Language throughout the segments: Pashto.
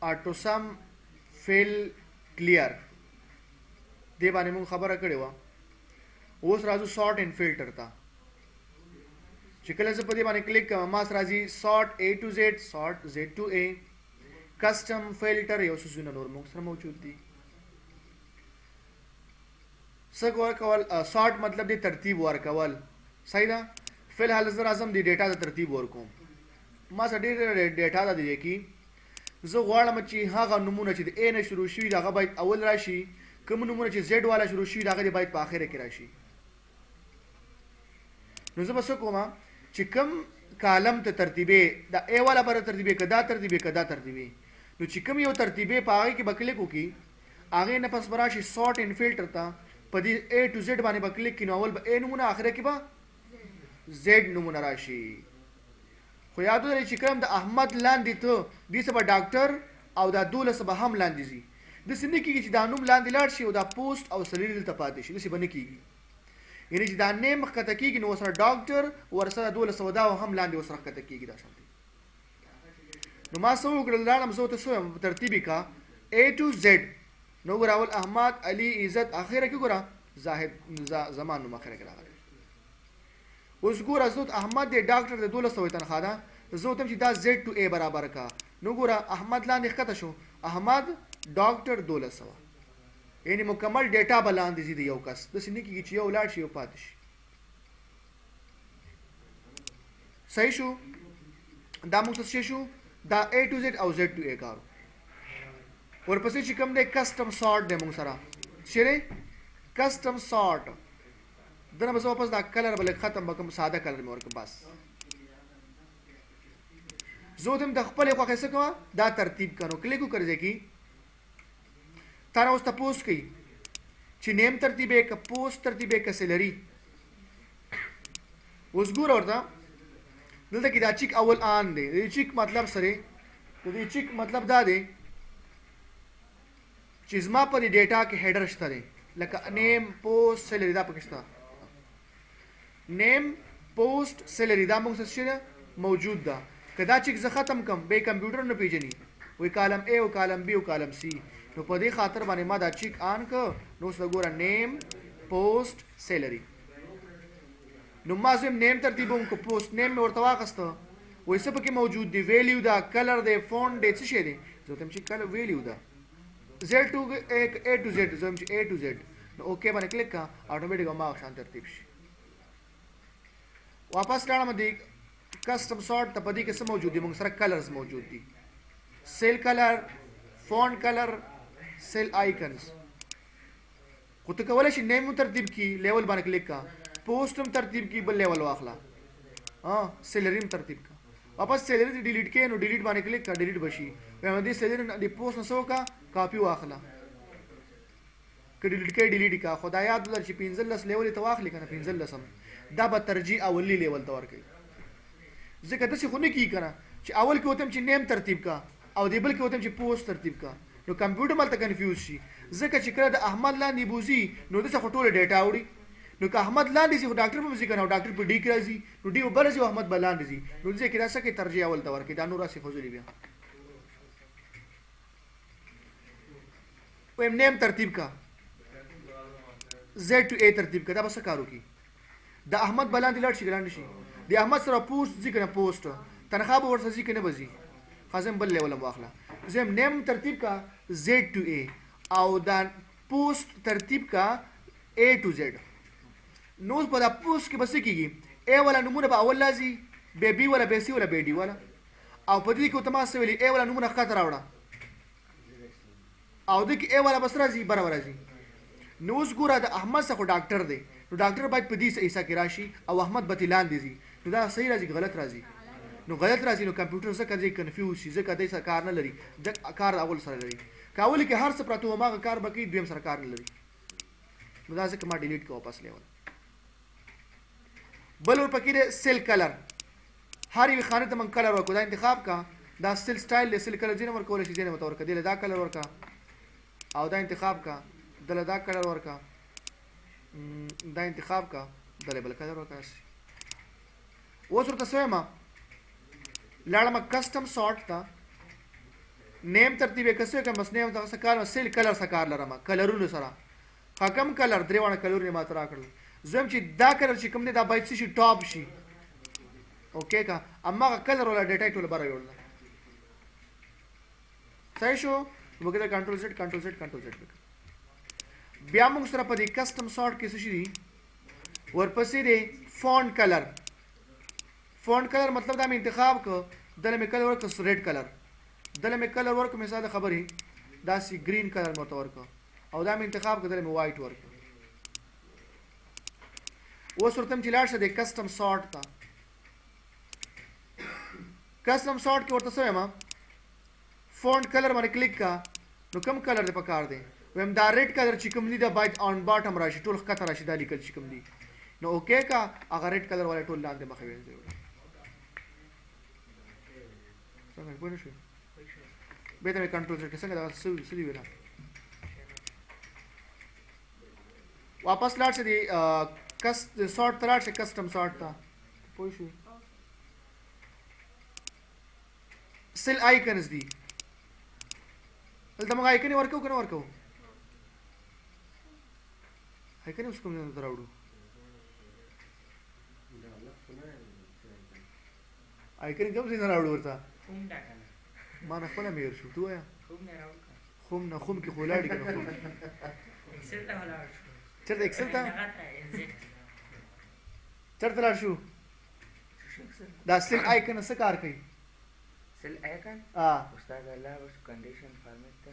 to some fill clear دې باندې مونږ خبره کړې وه. اوس راځو sort and filter ته چې کله زه په دې باندې کلیک کوم ما سره راځي sort A to Z sort Z to A custom filter یو څه څیزونه نور موږ سره موجود دي. څه ورکول sort مطلب دی ترتیب ورکول صحیح ده. فی الحال زه راځم د ډیټا د ترتیب ورکوم. ما سره ډېر ډیټا ده دی کې زه غواړم چې هغه نمونه چې د A نه شروع شوي د هغه باید اول راشي، کوم نمونه چې Z والا شروع شوي د هغه باید په آخره کې راشي. نو زه به څه کوم چې کوم کالم ته ترتیبې د A والا به ترتیبې که دا ترتیبې که دا ترتیبې، نو چې کوم یو ترتیبې په هغې کې به کلیک وکړي هغې نه پس به راشي سارټ اینډ فلټر ته په دې A to Z باندې به کلیک کړي نو اول به A نمونه آخره کې به Z نمونه راشي. خو یاد ولرئ چې کوم د احمد لاندې ته دې څه به ډاکټر او دا 12 به هم لاندې ځي. داسې نه کېږي چې دا نوم لاندې لاړ شي او دا پوسټ او سلري دلته پاتې شي، داسې به نه کېږي. یعنې چې دا نیم ښکته کېږي نو ورسره ډاکټر ورسره 12 دا هم لاندې ورسره ښکته کېږي دا شانتې. نو ما څه وکړل لاړم زه ورته څه وایم ترتیب یې کا A to Z. نو ګوره اول احمد علي عزت اخره کې ګوره زاهد زمان نوم اخره کې راغلی. اوس ګوره زه احمد دی ډاکټر د 1200 تنخواه ده زه وتم چې دا Z to A برابر کا. نو ګوره احمد لاندې ښکته شو احمد ډاکټر 1200 یعنی مکمل ډیټا به لاندې ځي د یو کس. داسې نه کېږي چې یو لاړ شي یو پاتې شي. صحیح شو. دا موږ څه شو دا A to Z او Z to A کارو. ورپسې چې کوم دی کسټم سارټ دی موږ سره چې دی کسټم سارټ دنه به زه واپس دا کلر به لږ ختم به کوم ساده کلر مې ورکړم بس. زه وتم د خپلې خوښې څه کوه دا ترتیب کړو کلیک وکړئ ځای کې تا نه اوس تپوس کوي چې نیم ترتیب یې که پوسټ ترتیب یې که سیلري. اوس ګوره ورته دلته کې دا چیک اول آن دی. د دې چیک مطلب سره د دې چیک مطلب دا دی چې زما په دې ډیټا کې هیډر شته دی لکه نیم پوسټ سیلري دا پکې شته. نیم پوسټ سیلري دا موږ سره موجود ده. که دا چیک زه ختم کم به کمپیوټر نه پیژني وایي کالم A او کالم B او کالم C. نو په دې خاطر باندې ما دا چیک آن که نو اوس ګوره نیم پوسټ سیلري. نو ما زه نیم ترتیبوم که پوسټ نیم مې ورته واخیسته وایي څه پکې موجود دی ویلیو ده کلر دی فونټ دی څه شی دی زه ورته چې کلر ویلیو ده Z to A to Z زه چې A to Z نو اوکې باندې کلیک کا اټومیټیک ما شان ترتیب شي. واپس لاړم دی کسټم سارټ ته په دې کې څه موجود دي موږ سره کلرز موجود دي سیل کلر فونټ کلر سیل آیکنز. خو ته کولی شي نیم ترتیب کی لیول باندې کلیک کا پوسټ هم ترتیب کی بل لیول واخله سیلري هم ترتیب کا واپس سیلري ډیلیټ کې نو ډیلیټ باندې کلیک کا ډیلیټ بشي. دې سیلري د پوسټ نه څه وکړه کاپي واخله که ډیلیټ کې ډیلیټ کا. خو دا یاد ولر چې 15 لیول ته واخلې که نه 15 دا به ترجیح اولی لیول ته ورکوي. ځکه داسې خو نه کېږي که نه چې اول کې وتم چې نیم ترتیب کا او دې بل کې وتم چې پوسټ ترتیب کا نو کمپیوټر مالته کنفیوز شي. ځکه چې کله د احمد لاندې بوزي نو داسې خو ټوله ډیټا وړي. نو که احمد لاندې ځي خو ډاکټر په ځي که نه ډاکټر په ډي کې راځي نو ډي اوبه راځي او احمد به لاندې ځي نو دې کې دا څه کوي ترجیح اول ته ورکوي. دا نور راسې فضولي بیا ویم نیم ترتیب کا Z to A ترتیب کا دا به څه کار وکړي د احمد به لاندې لاړ شي که لاندې شي د احمد سره پوسټ ځي که نه پوسټ تنخواه به ورسره ځي که نه به ځي. خازم بل لیول هم واخله زم نیم ترتیب کا Z to A او دا پوسټ ترتیب کا A to Z. نو په دا پوسټ کې به څه کېږي A والا نمونه به اول راځي بیا B والا بیا C والا بیا D والا او په دې کې ورته ما څه ویلي A والا نمونه ښکته راوړه او دې کې A والا بس راځي برابر راځي. نو اوس ګوره د احمد څخه ډاکټر دی نو ډاکټر باید په دې حصه کې راشي او احمد به لاندې ځي نو دا صحیح راځي که غلط راځي. نو غلط راځي نو کمپیوټر ځکه ځای کنفیوز شي ځکه دی سره کار نه لري کار اول سره لري. که اول کې هر څه پراته هماغه کار به کوي دویم سره کار نه لري. نو دا ځکه ما ډیلیټ کړه واپس لیول. بل ورپکې دی سیل کلر هر یوې خانې ته موږ کلر ورکړو دا انتخاب کا دا سیل سټایل دی سیل کلر ځینې ورکولی شي ځینې ورته ورکړه دې له دا کلر ورکړه او دا انتخاب کا دله دا کلر ورکړه دا انتخاب کا دله بل کلر ورکړه. اوس ورته څه وایم لاړم کسټم سارټ ته نیم ترتیب کسه کوم بس نیم تاسو کار سیل کلر سره کار لرم کلرونو سره حکم کلر درې وانه کلرونه ما ترا کړل زم چې دا کلر چې کوم نه دا باید شي ټاپ شي اوکې کا اما کلر ولا ډیټیکټ ولا بره وړل صحیح شو وګړه کنټرول زد بیا موږ سره په دې کسٹم سارت کې څه شي ورپسې دی فونټ کلر مطلب دا مې انتخاب ک دله مې کلر ورک ریډ کلر دله مې کلر ورک مثال خبرې دا سی گرین کلر مو تور ک او دا مې انتخاب ک دله مې وایټ ورک اوس ورته چې لاړ شه د کسٹم سارت تا کسٹم سارت کې ورته څه ما فونټ کلر باندې کلیک کا نو کوم کلر دې پکار دی ویم دا ریډ کلر چې کوم دی دا باید آن باټم راشي ټول ښکته راشي دا لیکل چې کوم دی نو اوکې کا هغه ریډ کلر والا ټول لاندې مخې وینځي څنګه پوه شو به ته کنټرول کې څنګه دا سړي ویلا واپس لاړ شي سارت تر شي کسٹم سارت تا پوه شو سیل آیکنز دی دلته موږ آیکن ورکو کنه ورکو آیکن اوس کوم نه دراوړو آیکن کوم څه نه راوړو ورته ما نه خپل مېر شو تو یا خوم کې خولاړي کنه خوم اکسل ته ولاړ شو چرته اکسل ته چرته لاړ شو دا سیل آیکن څه کار کوي سیل آیکن استاد الله بس کنډیشن فارمیټ ته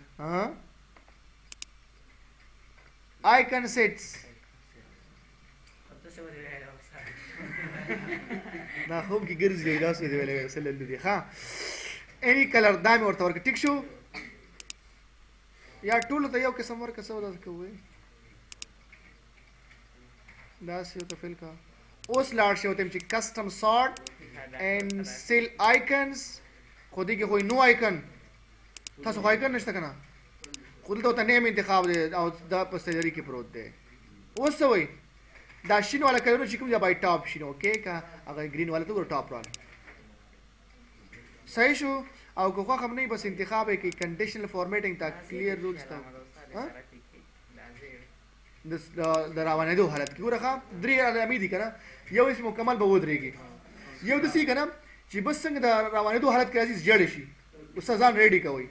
آیکن سیټس تاسو ولې ویلای استاد دا خوب کې ګرځي دا څه دی ویلای سل دي ها اني کلر دا مې ورته ورک ټیک شو یا ټول ته یو قسم ورک څه ودا کوي دا څه ته فل کا اوس لاړ شو ته چې کسٹم سارت اینڈ سیل آیکنز خو دې کې کوئی نو آیکن تاسو خو آیکن نشته کنه خو دلته ته نیم انتخاب دی او دا په سیلری کې پروت دی اوس څه وایي دا شین والا کلر چې کوم دی باید ټاپ شي اوکې کا هغه گرین والا ته ور ټاپ راځي صحیح شو او کو خو هم نه بس انتخاب کې کنډیشنل فارمیټینګ تا کلیر رولز تا د راوانېدو حالت کې ورخه درې علامې دي کنه یو اسم مکمل به ودرېږي یو د سی کنه چې بس څنګه د روانېدو حالت کې راځي جړ شي اوس ځان ریډي کوي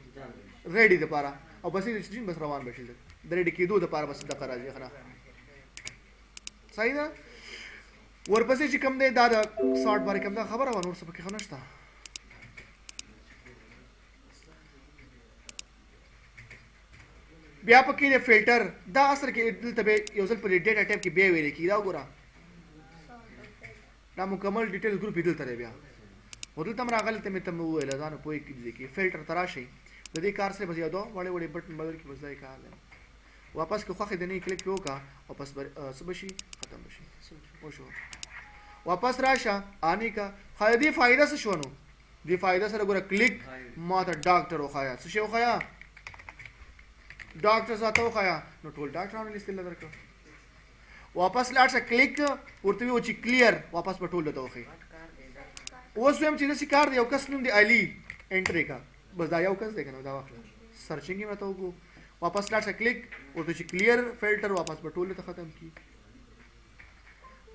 ریډي د پاره او بس چې بس روان بشي د ریډي کېدو د پاره بس د راځي خنه صحیح ده ورپسې چې کوم دی دا د سارت باندې کوم دا خبره و نور څه پکې خنشته بیا پکې د فلټر دا اثر کې دلته به یو ځل په ډیټا ټایپ کې بیا ویل کی دا وګوره دا مکمل ډیټیل ګروپ دلته دی بیا ودلته مر غلطه مې تم ویل ځان پوي کې فلټر تراشي د دې کار سره بس یادو وړي وړي بټن بدل کې بس ځای کار واپس کو خوخه د نه کلیک وکا واپس سبشي ختم بشي او شو واپس راشه اني کا خالدي فائدہ څه شونو دی فائدہ سره ګوره کلیک ما ته ډاکټر وخایا څه شي وخایا ډاکټر زاته وخایا نو ټول ډاکټرانو لیست لږ واپس لاړ شه کلیک ورته وی چې کلیر واپس په ټول ته وخی اوس هم چې د کار دی یو کس نوم دی علي انټری کا بس دا یو کس دی کنه دا واخله سرچینګ مې تاسو کو واپس لاړ شه کلیک ورته چې کلیر فلټر واپس په ټول ته ختم کی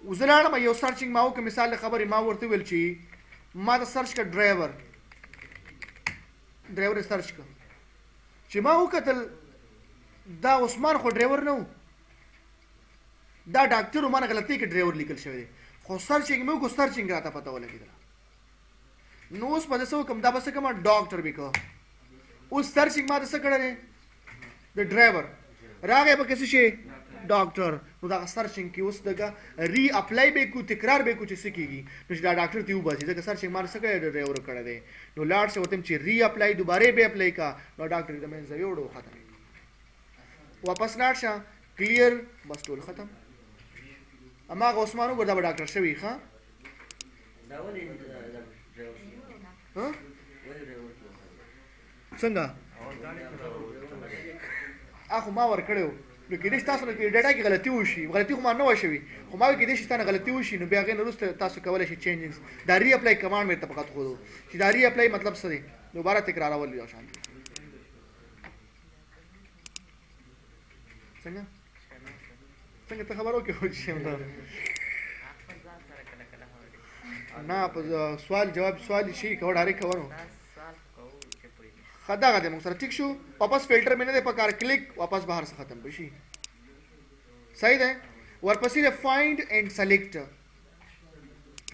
وزلاړه ما یو سرچینګ ما وک مثال خبري ما ورته ویل چې ما د سرچ کا ډرایور سرچ کا چې ما وکتل دا عثمان خو ډرایور نه دا ډاکټر ومنه غلطي کې ډرایور لیکل شوی دی خو سرچینګ مې کو سرچینګ راته پته ولګیدل نو اوس په دسو کوم دا بس کوم ډاکټر وکړه اوس سرچینګ ما دسه کړل د ډرایور راغې په کیسه شي ډاکټر نو دا سرچینګ کې اوس دغه ری اپلای به کو تکرار به کو چې سکیږي نو دا ډاکټر ته وباسي دا سرچینګ ما دسه کړل ډرایور کړه دی نو لاړ شه وتم چې ری اپلای دوباره به اپلای کا نو ډاکټر د مې زویوړو ختم واپس لاړ شه کلیر بس ټول ختم اما عثمان وګړه ډاکټر شوی ښا دا ولې ها څنګه اخو ما ور کړو نو کې دې تاسو نه ډیټا کې غلطي وشي غلطي خو ما نه وشوي خو ما کې دې ستانه غلطي وشي نو بیا غي نورسته تاسو کولای شئ چینجز دا ری اپلای کمانډ مې ته فقط خو چې دا ری اپلای مطلب څه دی دوباره تکرارول یا شان څنګه څنګه ته خبرو کې وځي نه په سوال جواب سوال شي کوه ډایرکټ کوو خدا غته موږ سره ټیک شو واپس فلټر مې نه په کار کلیک واپس بهر څخه ختم بشي صحیح ده ورپسې فایند اینڈ سلیکټ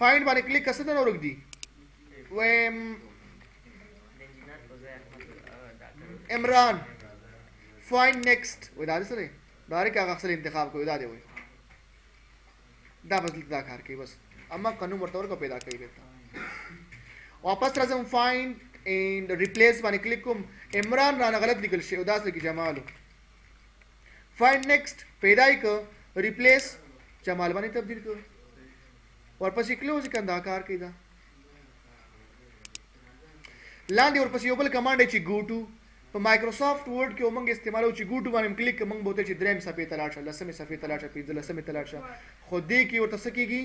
فایند باندې کلیک کسه نه ورګ دی ویم عمران فایند نیکسٹ وای دا سره ډایرکټ هغه خپل انتخاب کوي دا دی وای دا بس دا کار کوي بس اما قانون ورته ورکو پیدا کوي به واپس راځم فایند اینڈ ریپلیس باندې کلیک کوم عمران را غلط لیکل شي او دا څه کی جمالو فایند نیکسٹ پیدای کو ریپلیس جمال باندې تبدیل کو ورپسې کلوز کندا کار کوي دا لاندې ورپسې یو بل کمانډ چې ګو ټو په مایکروسافټ ورډ کې موږ استعمالو چې ګو ټو باندې کلیک کوم موږ بوته چې دریم صفحه ته لاړ شو لسمه صفحه ته لاړ شو پنځلسمه ته لاړ شو خو دې کې ورته سکیږي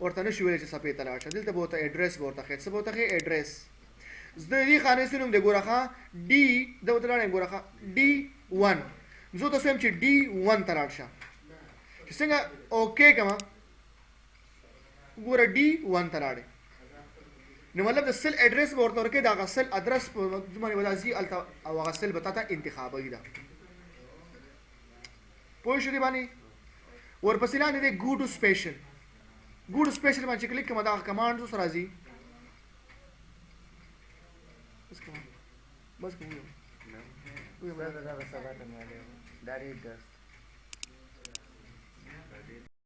ورته نشو ویل چې صفحه ته لاړ شو دلته بوته اډرس بوته خې څه بوته خې اډرس زه دې خانه سينوم د ګورخه ډي د وته لاړم ګورخه ډي 1 زه تاسو هم چې ډي 1 ته لاړ شم چې څنګه اوکے کما ګوره ډي 1 ته لاړې نو مطلب د سل اډرس ورته ورکې دا غسل ادرس په زمانه ودازي الته او غسل بتاته انتخابي ده پوه شو دی باندې ورپسې لاندې د ګو ټو سپیشل باندې کلیک کوم دا کمانډ سره راځي بس کوم دا سبا ته مې دا ریډ